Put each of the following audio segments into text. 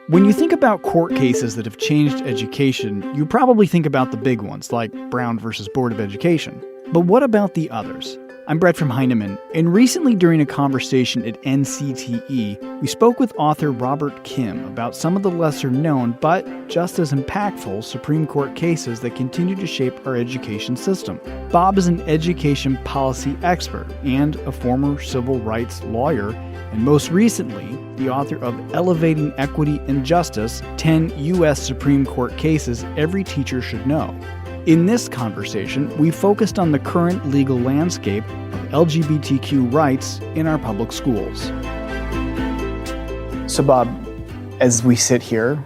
When you think about court cases that have changed education, you probably think about the big ones, like Brown versus Board of Education. But what about the others? I'm Brett from Heinemann, and recently during a conversation at NCTE, we spoke with author Robert Kim about some of the lesser-known but just as impactful Supreme Court cases that continue to shape our education system. Bob is an education policy expert and a former civil rights lawyer, and most recently, the author of Elevating Equity and Justice, 10 U.S. Supreme Court Cases Every Teacher Should Know. In this conversation, we focused on the current legal landscape of LGBTQ rights in our public schools. So Bob, as we sit here,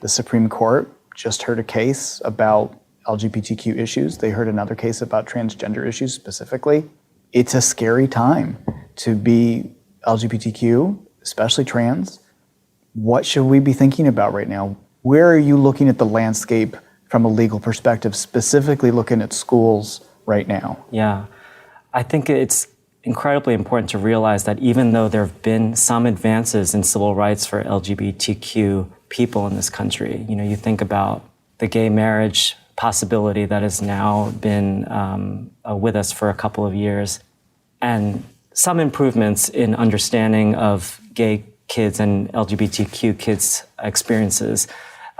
the Supreme Court just heard a case about LGBTQ issues. They heard another case about transgender issues specifically. It's a scary time to be LGBTQ, especially trans. What should we be thinking about right now? Where are you looking at the landscape from a legal perspective, specifically looking at schools right now? Yeah, I think it's incredibly important to realize that even though there have been some advances in civil rights for LGBTQ people in this country, you think about the gay marriage possibility that has now been with us for a couple of years, and some improvements in understanding of gay kids and LGBTQ kids' experiences.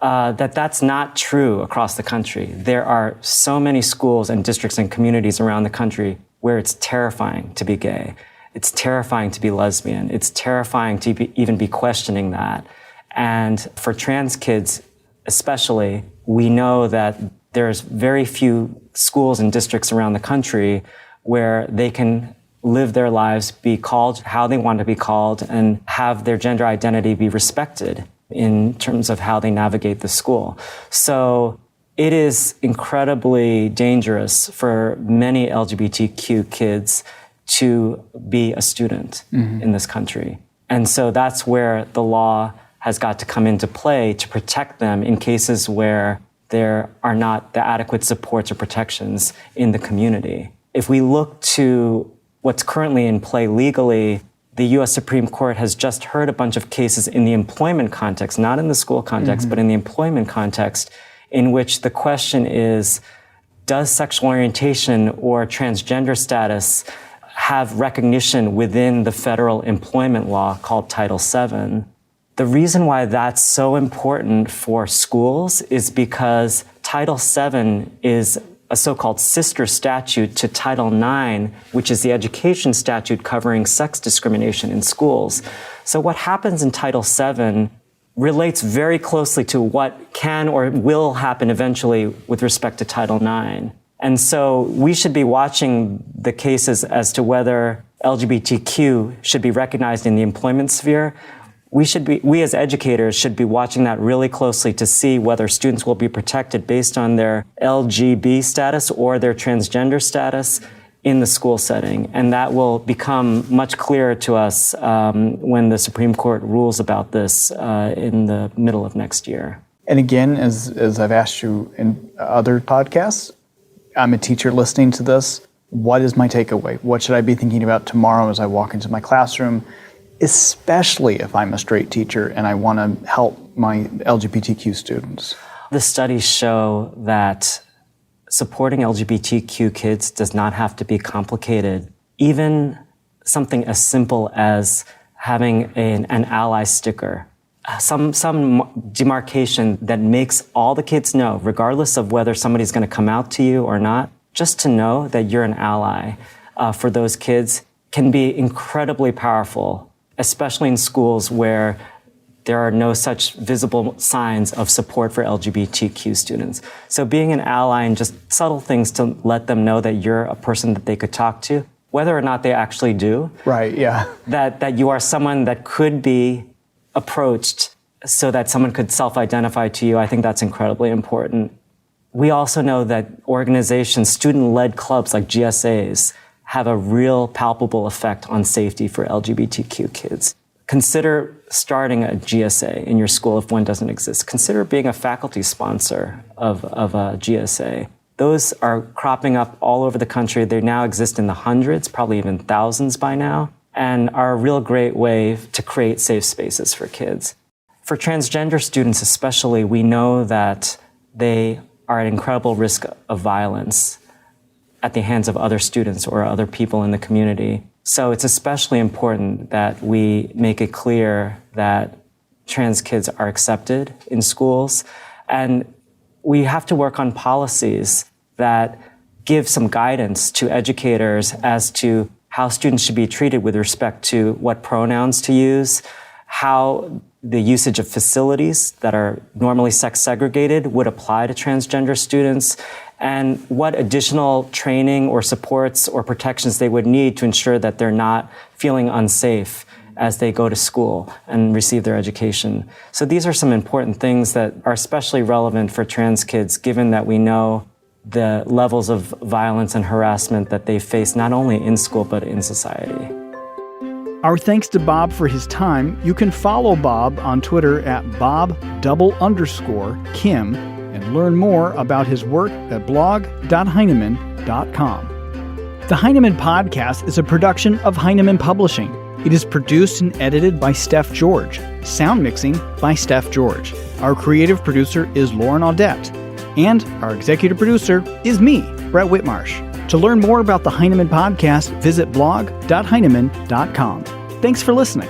That's not true across the country. There are so many schools and districts and communities around the country where it's terrifying to be gay. It's terrifying to be lesbian. It's terrifying to even be questioning that. And for trans kids especially, we know that there's very few schools and districts around the country where they can live their lives, be called how they want to be called, and have their gender identity be respected in terms of how they navigate the school. So it is incredibly dangerous for many LGBTQ kids to be a student in this country. And so that's where the law has got to come into play to protect them in cases where there are not the adequate supports or protections in the community. If we look to what's currently in play legally, the U.S. Supreme Court has just heard a bunch of cases in the employment context, not in the school context, but in the employment context, in which the question is, does sexual orientation or transgender status have recognition within the federal employment law called Title VII? The reason why that's so important for schools is because Title VII is a so-called sister statute to Title IX, which is the education statute covering sex discrimination in schools. So what happens in Title VII relates very closely to what can or will happen eventually with respect to Title IX. And so we should be watching the cases as to whether LGBTQ should be recognized in the employment sphere. We as educators should be watching that really closely to see whether students will be protected based on their LGB status or their transgender status in the school setting. And that will become much clearer to us when the Supreme Court rules about this in the middle of next year. And again, as I've asked you in other podcasts, I'm a teacher listening to this. What is my takeaway? What should I be thinking about tomorrow as I walk into my classroom? Especially if I'm a straight teacher and I want to help my LGBTQ students. The studies show that supporting LGBTQ kids does not have to be complicated. Even something as simple as having an ally sticker, some demarcation that makes all the kids know, regardless of whether somebody's going to come out to you or not, just to know that you're an ally for those kids can be incredibly powerful, especially in schools where there are no such visible signs of support for LGBTQ students. So being an ally and just subtle things to let them know that you're a person that they could talk to, whether or not they actually do. Right, yeah. That you are someone that could be approached so that someone could self-identify to you, I think that's incredibly important. We also know that organizations, student-led clubs like GSAs, have a real palpable effect on safety for LGBTQ kids. Consider starting a GSA in your school if one doesn't exist. Consider being a faculty sponsor of a GSA. Those are cropping up all over the country. They now exist in the hundreds, probably even thousands by now, and are a real great way to create safe spaces for kids. For transgender students especially, we know that they are at incredible risk of violence at the hands of other students or other people in the community. So it's especially important that we make it clear that trans kids are accepted in schools. And we have to work on policies that give some guidance to educators as to how students should be treated with respect to what pronouns to use, how the usage of facilities that are normally sex segregated would apply to transgender students, and what additional training or supports or protections they would need to ensure that they're not feeling unsafe as they go to school and receive their education. So these are some important things that are especially relevant for trans kids, given that we know the levels of violence and harassment that they face not only in school but in society. Our thanks to Bob for his time. You can follow Bob on Twitter at Bob_Kim and learn more about his work at blog.heinemann.com. The Heinemann Podcast is a production of Heinemann Publishing. It is produced and edited by Steph George. Sound mixing by Steph George. Our creative producer is Lauren Audette. And our executive producer is me, Brett Whitmarsh. To learn more about the Heinemann Podcast, visit blog.heinemann.com. Thanks for listening.